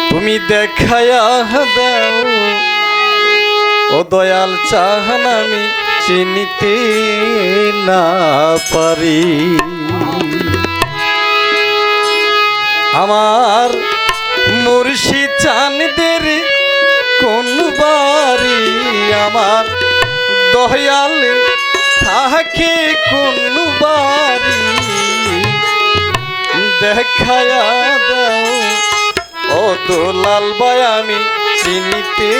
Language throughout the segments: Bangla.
তুমি দেখায়া দাও ও দয়াল চাহান আমি চিনিতে না পারি। আমার মুর্শিদ চাঁদের কোন বাড়ি, আমার দয়াল থাকে কোন বাড়ি, দেখায়া দাও ও দোলাল ভাই আমি চিনিতে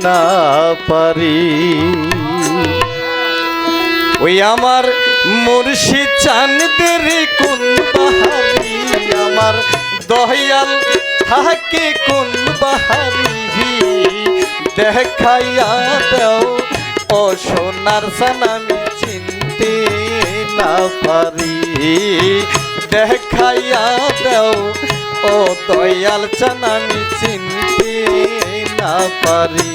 না পারি। ওই আমার মুর্শিদ চাঁদের কোন বাড়ি, আমার দয়াল থাকে কোন বাড়ি, দেখাইয়া দাও ও সোনার চান আমি চিনতে না পারি। দেখাইয়া দাও ও দয়াল চান আমি চিনতে না পারি।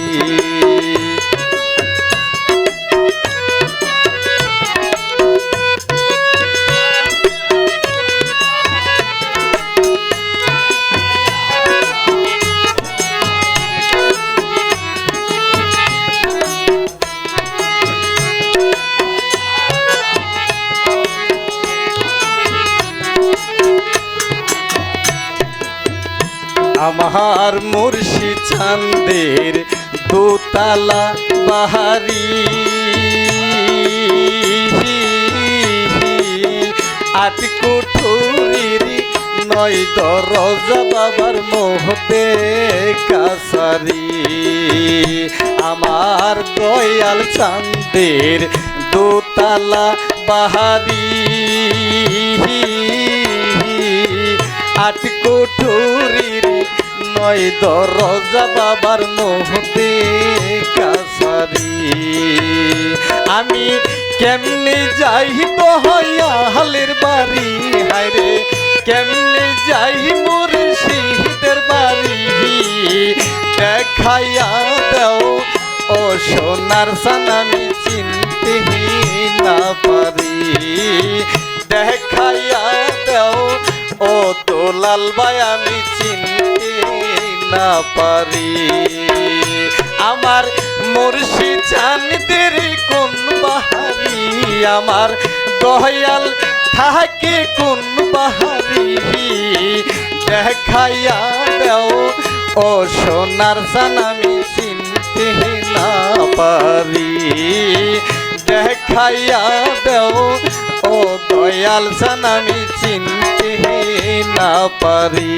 আমার মুর্শিদ চাঁদের দোতলা বাহারি, আট কুঠুরির নয় দরজা বাবার মোহতে কাছারি। আমার দয়াল চাঁদের দোতলা বাহারি, আট কুঠুরির নয় দরজা বাবার মোহতে কাছারি। আমি কেমনে যাইব দয়ালের বাড়ি, হায়রে কেমনে যাই মুর্শিদের বাড়ি, দেখাইয়া দাও ও সোনার চান আমি চিনতে না পারি। দেখাইয়া দাও ও দোলাল ভাই আমি চিনতে না পারি। আমার মুর্শিদ চাঁদের কোন বাহারি, আমার দয়াল থাকে কোন বাহারি, দেখাইয়া দাও ও সোনার চান আমি চিনতে না পারি। দেখাইয়া দাও ও দয়াল চান আমি চিনতে না পারি।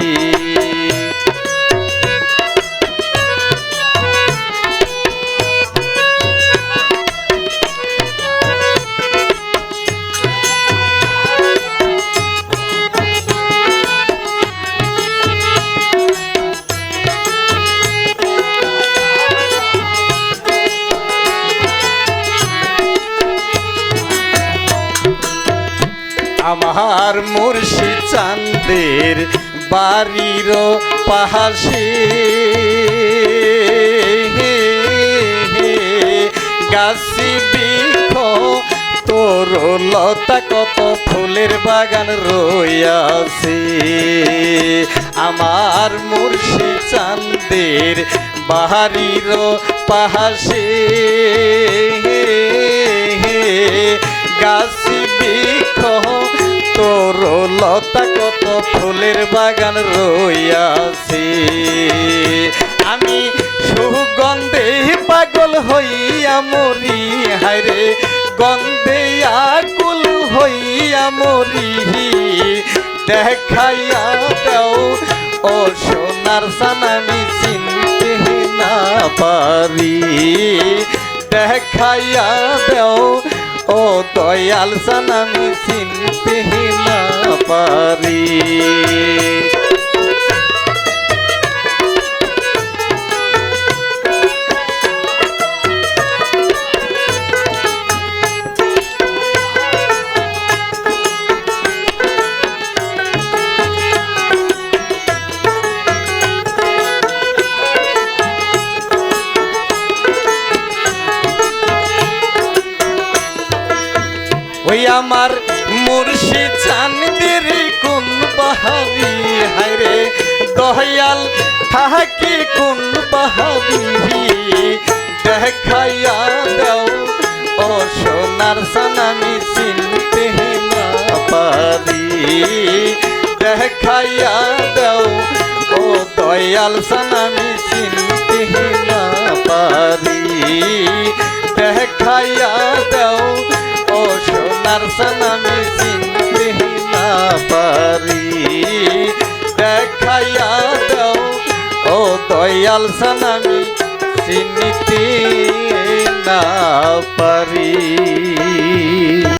আমার মুর্শিদ চাঁদের বাড়ির পাশে গাছি বৃক্ষ তোর লতা কত ফুলের বাগান রইয়াছে। আমার মুর্শিদ চাঁদের বাড়ির পাশে গাছি বৃক্ষ তোর লতা কত ফুলের বাগান রইয়াছে। আমি সুগন্ধে পাগল হইয়া মরি, হায়রে গন্ধে আকুল হইয়া মরি। দেখাইয়া দাও ও সোনার চান আমি চিনতে না পারি। দেখাইয়া দাও ও দয়াল চান আমি চিনতে না পারি। ওই আমার মুর্শিদ চাঁদের কোন বাহারি হায়রে দয়াল থাকি কোন বাহারি দেখাইয়া দাও ও সোনার সানামি চিনতে না পারি দেখাইয়া দাও ও দয়াল সানামি চিনতে না পারি দেখাইয়া দাও ও সোনার সানামি চিনতে না পারি দেখাইয়া দাও ও দয়াল সানামি চিনতে না পারি।